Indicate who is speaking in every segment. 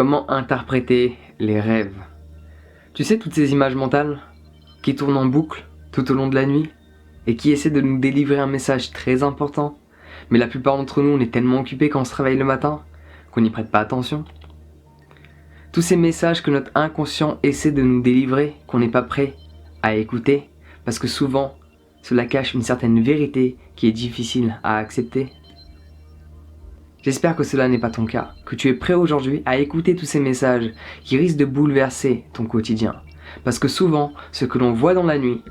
Speaker 1: Comment interpréter les rêves? Tu sais, toutes ces images mentales qui tournent en boucle tout au long de la nuit et qui essaient de nous délivrer un message très important, mais la plupart d'entre nous, on est tellement occupés quand on se réveille le matin qu'on n'y prête pas attention. Tous ces messages que notre inconscient essaie de nous délivrer, qu'on n'est pas prêt à écouter, parce que souvent, cela cache une certaine vérité qui est difficile à accepter. J'espère que cela n'est pas ton cas, que tu es prêt aujourd'hui à écouter tous ces messages qui risquent de bouleverser ton quotidien. Parce que souvent, ce que l'on voit dans la nuit,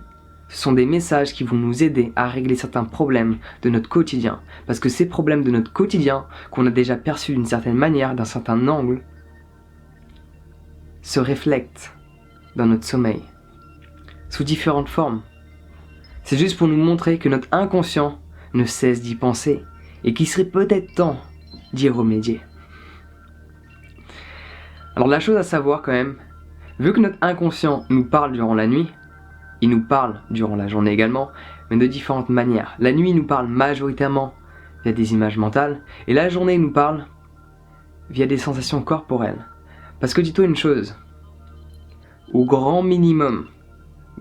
Speaker 1: ce sont des messages qui vont nous aider à régler certains problèmes de notre quotidien. Parce que ces problèmes de notre quotidien, qu'on a déjà perçus d'une certaine manière, d'un certain angle, se reflètent dans notre sommeil, sous différentes formes. C'est juste pour nous montrer que notre inconscient ne cesse d'y penser et qu'il serait peut-être temps d'y remédier. Alors la chose à savoir quand même, vu que notre inconscient nous parle durant la nuit, il nous parle durant la journée également, mais de différentes manières. La nuit il nous parle majoritairement via des images mentales, et la journée il nous parle via des sensations corporelles. Parce que dis-toi une chose, au grand minimum,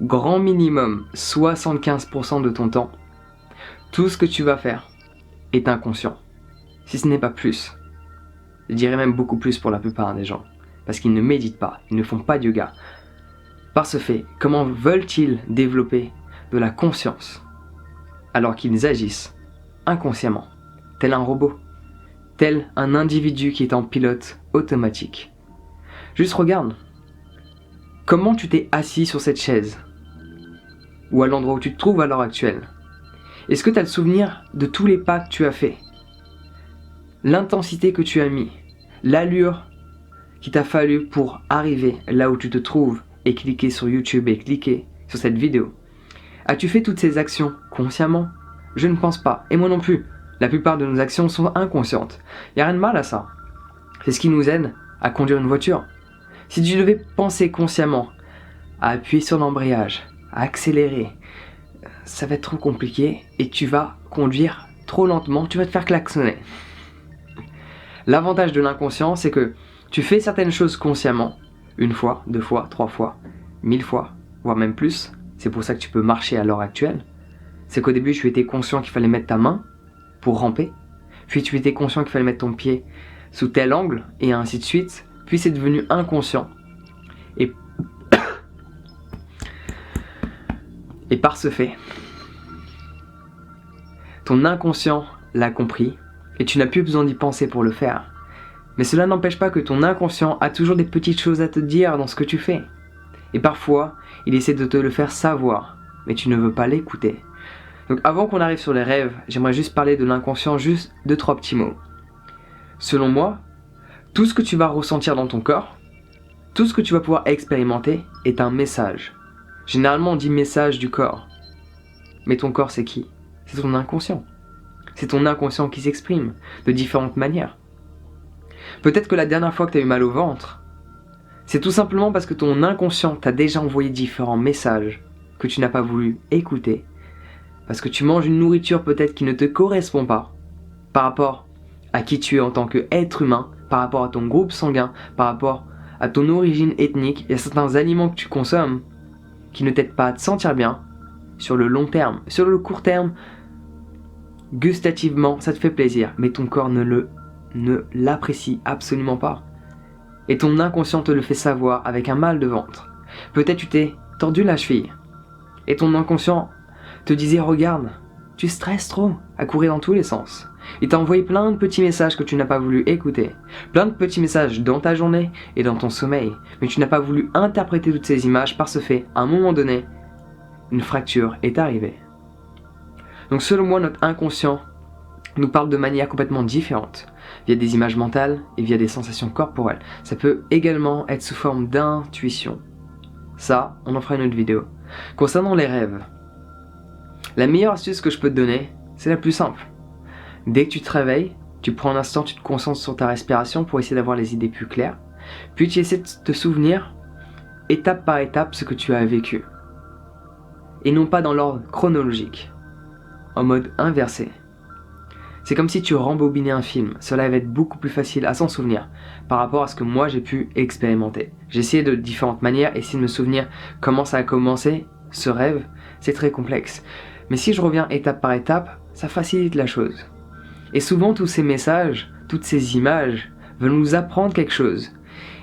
Speaker 1: 75% de ton temps, tout ce que tu vas faire est inconscient. Si ce n'est pas plus. Je dirais même beaucoup plus pour la plupart des gens. Parce qu'ils ne méditent pas, ils ne font pas de yoga. Par ce fait, comment veulent-ils développer de la conscience alors qu'ils agissent inconsciemment, tel un robot, tel un individu qui est en pilote automatique? Juste regarde, comment tu t'es assis sur cette chaise ou à l'endroit où tu te trouves à l'heure actuelle. Est-ce que tu as le souvenir de tous les pas que tu as fait? L'intensité que tu as mis, l'allure qu'il t'a fallu pour arriver là où tu te trouves et cliquer sur YouTube et cliquer sur cette vidéo. As-tu fait toutes ces actions consciemment? Je ne pense pas, et moi non plus. La plupart de nos actions sont inconscientes. Il n'y a rien de mal à ça. C'est ce qui nous aide à conduire une voiture. Si tu devais penser consciemment à appuyer sur l'embrayage, à accélérer, ça va être trop compliqué et tu vas conduire trop lentement, tu vas te faire klaxonner. L'avantage de l'inconscient, c'est que tu fais certaines choses consciemment, une fois, 2 fois, 3 fois, 1000 fois, voire même plus. C'est pour ça que tu peux marcher à l'heure actuelle. C'est qu'au début, tu étais conscient qu'il fallait mettre ta main pour ramper, puis tu étais conscient qu'il fallait mettre ton pied sous tel angle, et ainsi de suite, puis c'est devenu inconscient. Et par ce fait, ton inconscient l'a compris, et tu n'as plus besoin d'y penser pour le faire. Mais cela n'empêche pas que ton inconscient a toujours des petites choses à te dire dans ce que tu fais. Et parfois, il essaie de te le faire savoir, mais tu ne veux pas l'écouter. Donc avant qu'on arrive sur les rêves, j'aimerais juste parler de l'inconscient, juste 2-3 petits mots. Selon moi, tout ce que tu vas ressentir dans ton corps, tout ce que tu vas pouvoir expérimenter est un message. Généralement on dit message du corps. Mais ton corps c'est qui? C'est ton inconscient. C'est ton inconscient qui s'exprime de différentes manières. Peut-être que la dernière fois que tu as eu mal au ventre, c'est tout simplement parce que ton inconscient t'a déjà envoyé différents messages que tu n'as pas voulu écouter. Parce que tu manges une nourriture peut-être qui ne te correspond pas par rapport à qui tu es en tant qu'être humain, par rapport à ton groupe sanguin, par rapport à ton origine ethnique. Il y a certains aliments que tu consommes qui ne t'aident pas à te sentir bien sur le long terme. Sur le court terme, gustativement, ça te fait plaisir, mais ton corps ne l'apprécie absolument pas. Et ton inconscient te le fait savoir avec un mal de ventre. Peut-être tu t'es tordu la cheville, et ton inconscient te disait regarde, tu stresses trop à courir dans tous les sens. Il t'a envoyé plein de petits messages que tu n'as pas voulu écouter, plein de petits messages dans ta journée et dans ton sommeil, mais tu n'as pas voulu interpréter toutes ces images. Par ce fait, à un moment donné, une fracture est arrivée. Donc selon moi, notre inconscient nous parle de manière complètement différente, via des images mentales et via des sensations corporelles. Ça peut également être sous forme d'intuition. Ça, on en fera une autre vidéo. Concernant les rêves, la meilleure astuce que je peux te donner, c'est la plus simple. Dès que tu te réveilles, tu prends un instant, tu te concentres sur ta respiration pour essayer d'avoir les idées plus claires. Puis tu essaies de te souvenir, étape par étape, ce que tu as vécu. Et non pas dans l'ordre chronologique, en mode inversé. C'est comme si tu rembobinais un film. Cela va être beaucoup plus facile à s'en souvenir par rapport à ce que moi j'ai pu expérimenter. J'ai essayé de différentes manières, essayer de me souvenir comment ça a commencé, ce rêve. C'est très complexe. Mais si je reviens étape par étape, ça facilite la chose. Et souvent tous ces messages, toutes ces images veulent nous apprendre quelque chose.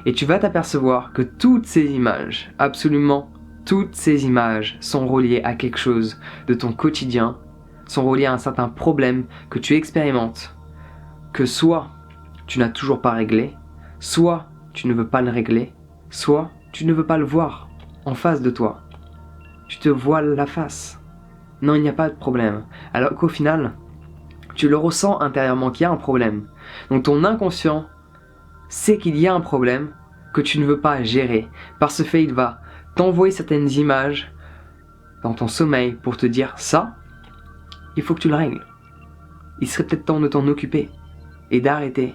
Speaker 1: Et tu vas t'apercevoir que toutes ces images, absolument toutes ces images, sont reliées à quelque chose de ton quotidien, sont reliées à un certain problème que tu expérimentes, que soit tu n'as toujours pas réglé, soit tu ne veux pas le régler, soit tu ne veux pas le voir en face de toi. Tu te voiles la face. Non, il n'y a pas de problème. Alors qu'au final, tu le ressens intérieurement qu'il y a un problème. Donc ton inconscient sait qu'il y a un problème que tu ne veux pas gérer. Par ce fait, il va t'envoyer certaines images dans ton sommeil pour te dire ça, il faut que tu le règles. Il serait peut-être temps de t'en occuper et d'arrêter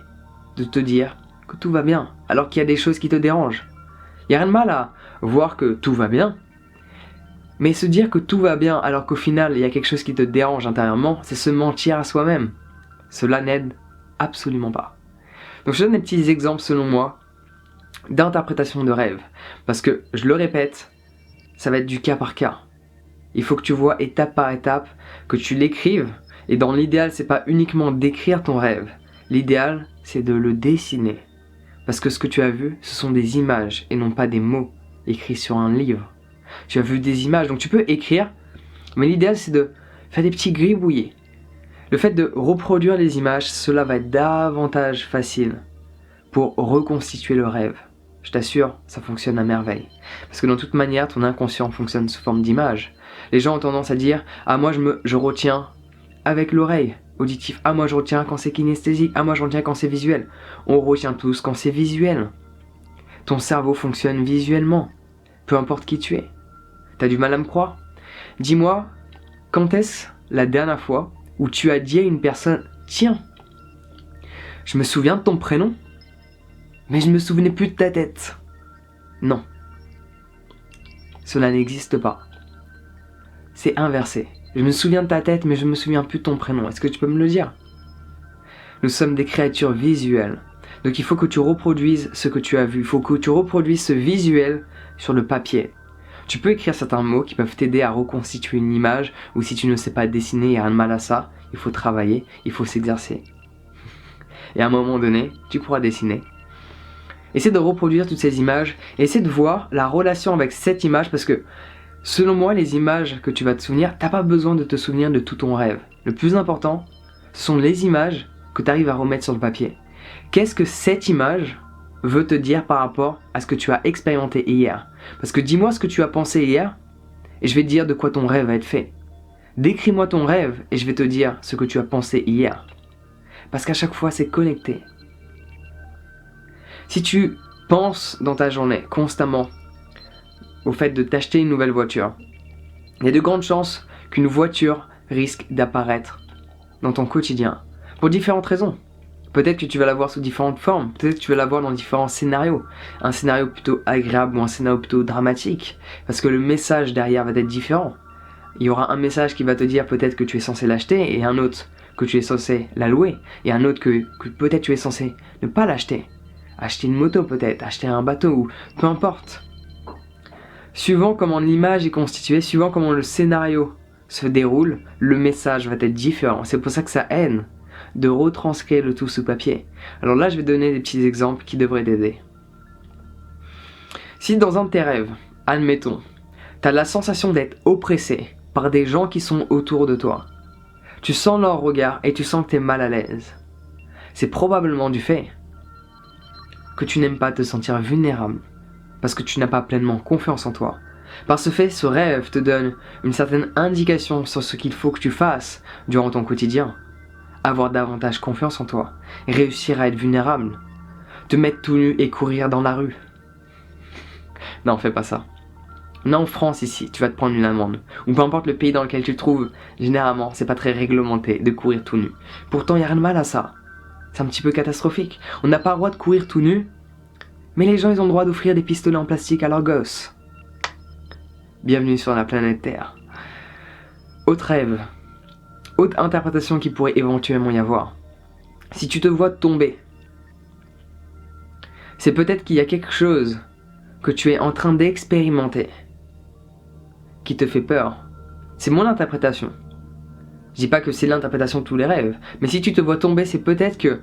Speaker 1: de te dire que tout va bien alors qu'il y a des choses qui te dérangent. Il n'y a rien de mal à voir que tout va bien, mais se dire que tout va bien alors qu'au final il y a quelque chose qui te dérange intérieurement, c'est se mentir à soi-même. Cela n'aide absolument pas. Donc je donne des petits exemples selon moi d'interprétation de rêve, parce que je le répète, ça va être du cas par cas. Il faut que tu vois étape par étape, que tu l'écrives, et dans l'idéal c'est pas uniquement d'écrire ton rêve, l'idéal c'est de le dessiner, parce que ce que tu as vu ce sont des images et non pas des mots écrits sur un livre. Tu as vu des images, donc tu peux écrire, mais l'idéal c'est de faire des petits gribouillés. Le fait de reproduire les images, cela va être davantage facile pour reconstituer le rêve. Je t'assure, ça fonctionne à merveille. Parce que dans toute manière, ton inconscient fonctionne sous forme d'image. Les gens ont tendance à dire « Ah moi je retiens avec l'oreille auditif. Ah moi je retiens quand c'est kinesthésique. Ah moi je retiens quand c'est visuel. » On retient tous quand c'est visuel. Ton cerveau fonctionne visuellement. Peu importe qui tu es. T'as du mal à me croire? Dis-moi, quand est-ce la dernière fois où tu as dit à une personne « Tiens, je me souviens de ton prénom, mais je ne me souvenais plus de ta tête. » Non. Cela n'existe pas. C'est inversé. Je me souviens de ta tête, mais je ne me souviens plus de ton prénom. Est-ce que tu peux me le dire? Nous sommes des créatures visuelles. Donc il faut que tu reproduises ce que tu as vu. Il faut que tu reproduises ce visuel sur le papier. Tu peux écrire certains mots qui peuvent t'aider à reconstituer une image, ou si tu ne sais pas dessiner, il n'y a rien de mal à ça. Il faut travailler, il faut s'exercer. Et à un moment donné, tu pourras dessiner. Essaie de reproduire toutes ces images, et essaie de voir la relation avec cette image, parce que selon moi, les images que tu vas te souvenir, t'as pas besoin de te souvenir de tout ton rêve. Le plus important, ce sont les images que tu arrives à remettre sur le papier. Qu'est-ce que cette image veut te dire par rapport à ce que tu as expérimenté hier? Parce que dis-moi ce que tu as pensé hier, et je vais te dire de quoi ton rêve va être fait. Décris-moi ton rêve, et je vais te dire ce que tu as pensé hier. Parce qu'à chaque fois, c'est connecté. Si tu penses dans ta journée constamment au fait de t'acheter une nouvelle voiture, il y a de grandes chances qu'une voiture risque d'apparaître dans ton quotidien pour différentes raisons. Peut-être que tu vas la voir sous différentes formes, peut-être que tu vas la voir dans différents scénarios. Un scénario plutôt agréable ou un scénario plutôt dramatique, parce que le message derrière va être différent. Il y aura un message qui va te dire peut-être que tu es censé l'acheter, et un autre que tu es censé la louer, et un autre que peut-être tu es censé ne pas l'acheter. Acheter une moto peut-être, acheter un bateau, ou peu importe. Suivant comment l'image est constituée, suivant comment le scénario se déroule, le message va être différent. C'est pour ça que ça aide de retranscrire le tout sous papier. Alors là, je vais donner des petits exemples qui devraient t'aider. Si dans un de tes rêves, admettons, tu as la sensation d'être oppressé par des gens qui sont autour de toi, tu sens leur regard et tu sens que tu es mal à l'aise, c'est probablement du fait que tu n'aimes pas te sentir vulnérable, parce que tu n'as pas pleinement confiance en toi. Par ce fait, ce rêve te donne une certaine indication sur ce qu'il faut que tu fasses durant ton quotidien. Avoir davantage confiance en toi, réussir à être vulnérable, te mettre tout nu et courir dans la rue. Non, fais pas ça. On est en France ici, tu vas te prendre une amende. Ou peu importe le pays dans lequel tu te trouves, généralement, c'est pas très réglementé de courir tout nu. Pourtant, il n'y a rien de mal à ça. C'est un petit peu catastrophique. On n'a pas le droit de courir tout nu, mais les gens, ils ont le droit d'offrir des pistolets en plastique à leurs gosses. Bienvenue sur la planète Terre. Autre rêve. Autre interprétation qui pourrait éventuellement y avoir. Si tu te vois tomber, c'est peut-être qu'il y a quelque chose que tu es en train d'expérimenter qui te fait peur. C'est mon interprétation. Je dis pas que c'est l'interprétation de tous les rêves, mais si tu te vois tomber, c'est peut-être que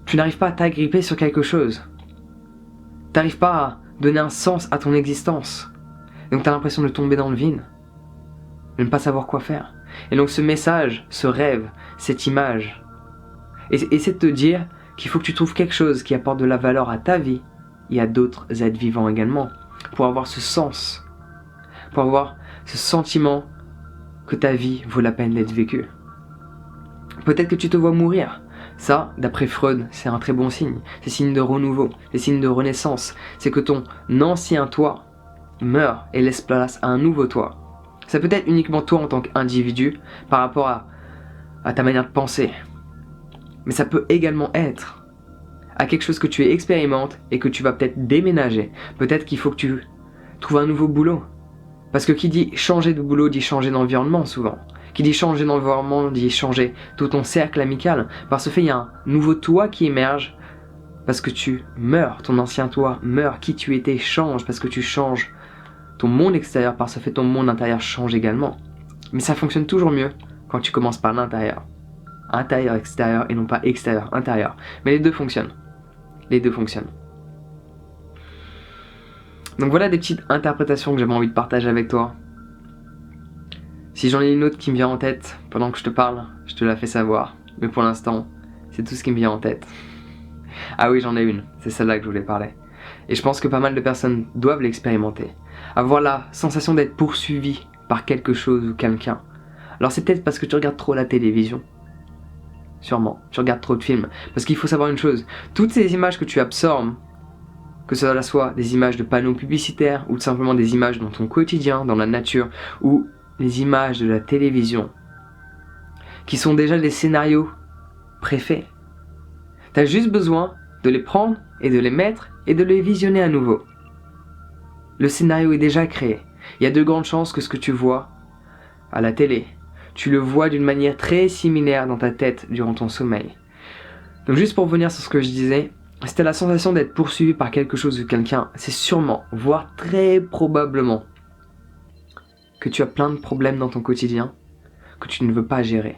Speaker 1: tu n'arrives pas à t'agripper sur quelque chose. Tu n'arrives pas à donner un sens à ton existence. Donc tu as l'impression de tomber dans le vide, de ne pas savoir quoi faire. Et donc ce message, ce rêve, cette image, essaie de te dire qu'il faut que tu trouves quelque chose qui apporte de la valeur à ta vie et à d'autres êtres vivants également, pour avoir ce sens, pour avoir ce sentiment que ta vie vaut la peine d'être vécue. Peut-être que tu te vois mourir. Ça, d'après Freud, c'est un très bon signe. C'est signe de renouveau, c'est signe de renaissance. C'est que ton ancien toi meurt et laisse place à un nouveau toi. Ça peut être uniquement toi en tant qu'individu par rapport à ta manière de penser. Mais ça peut également être à quelque chose que tu expérimentes et que tu vas peut-être déménager. Peut-être qu'il faut que tu trouves un nouveau boulot. Parce que qui dit changer de boulot dit changer d'environnement souvent. Qui dit changer d'environnement dit changer tout ton cercle amical. Par ce fait, il y a un nouveau toi qui émerge parce que tu meurs. Ton ancien toi meurt. Qui tu étais change parce que tu changes ton monde extérieur. Par ce fait, ton monde intérieur change également. Mais ça fonctionne toujours mieux quand tu commences par l'intérieur. Intérieur, extérieur et non pas extérieur, intérieur. Mais les deux fonctionnent. Les deux fonctionnent. Donc voilà des petites interprétations que j'avais envie de partager avec toi. Si j'en ai une autre qui me vient en tête pendant que je te parle, je te la fais savoir. Mais pour l'instant, c'est tout ce qui me vient en tête. Ah oui, j'en ai une. C'est celle-là que je voulais parler. Et je pense que pas mal de personnes doivent l'expérimenter. Avoir la sensation d'être poursuivi par quelque chose ou quelqu'un. Alors c'est peut-être parce que tu regardes trop la télévision. Sûrement. Tu regardes trop de films. Parce qu'il faut savoir une chose. Toutes ces images que tu absorbes, que ce soit des images de panneaux publicitaires ou tout simplement des images dans ton quotidien, dans la nature, ou les images de la télévision, qui sont déjà des scénarios préfaits. Tu as juste besoin de les prendre et de les mettre et de les visionner à nouveau. Le scénario est déjà créé. Il y a de grandes chances que ce que tu vois à la télé, tu le vois d'une manière très similaire dans ta tête durant ton sommeil. Donc juste pour revenir sur ce que je disais, si tu as la sensation d'être poursuivi par quelque chose ou quelqu'un, c'est sûrement, voire très probablement, que tu as plein de problèmes dans ton quotidien que tu ne veux pas gérer.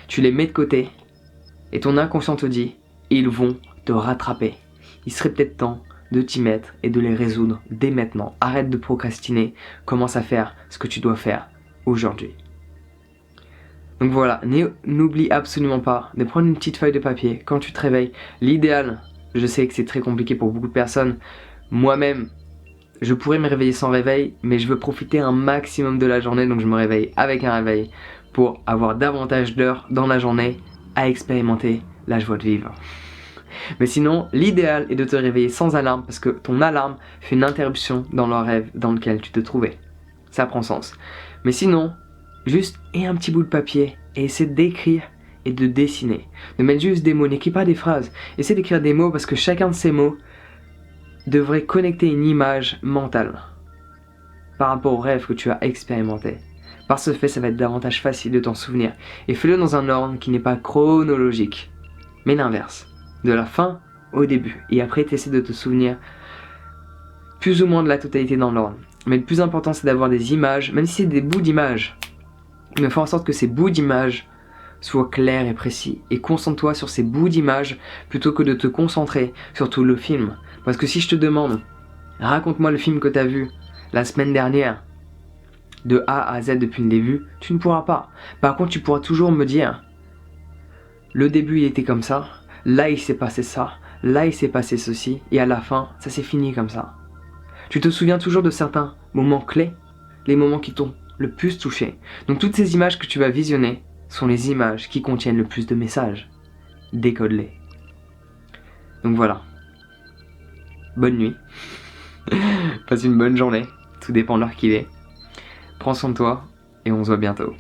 Speaker 1: Tu les mets de côté et ton inconscient te dit, ils vont te rattraper. Il serait peut-être temps de t'y mettre et de les résoudre dès maintenant. Arrête de procrastiner, commence à faire ce que tu dois faire aujourd'hui. Donc voilà, n'oublie absolument pas de prendre une petite feuille de papier quand tu te réveilles. L'idéal, je sais que c'est très compliqué pour beaucoup de personnes. Moi-même, je pourrais me réveiller sans réveil, mais je veux profiter un maximum de la journée, donc je me réveille avec un réveil pour avoir davantage d'heures dans la journée à expérimenter la joie de vivre. Mais sinon, l'idéal est de te réveiller sans alarme parce que ton alarme fait une interruption dans le rêve dans lequel tu te trouvais. Ça prend sens. Mais sinon, juste aie un petit bout de papier et essaie d'écrire et de dessiner. De mettre juste des mots, n'écris pas des phrases. Essaie d'écrire des mots parce que chacun de ces mots devrait connecter une image mentale par rapport au rêve que tu as expérimenté. Par ce fait, ça va être davantage facile de t'en souvenir. Et fais-le dans un ordre qui n'est pas chronologique, mais l'inverse. De la fin au début. Et après, tu essaies de te souvenir plus ou moins de la totalité dans l'ordre. Mais le plus important, c'est d'avoir des images, même si c'est des bouts d'images. Mais fais en sorte que ces bouts d'images soient clairs et précis. Et concentre-toi sur ces bouts d'images plutôt que de te concentrer sur tout le film. Parce que si je te demande, raconte-moi le film que tu as vu la semaine dernière, de A à Z depuis le début, tu ne pourras pas. Par contre, tu pourras toujours me dire, le début il était comme ça, là il s'est passé ça, là il s'est passé ceci, et à la fin, ça s'est fini comme ça. Tu te souviens toujours de certains moments clés, les moments qui t'ont le plus touché. Donc toutes ces images que tu vas visionner sont les images qui contiennent le plus de messages. Décode-les. Donc voilà. Bonne nuit. Passe une bonne journée. Tout dépend de l'heure qu'il est. Prends soin de toi et on se voit bientôt.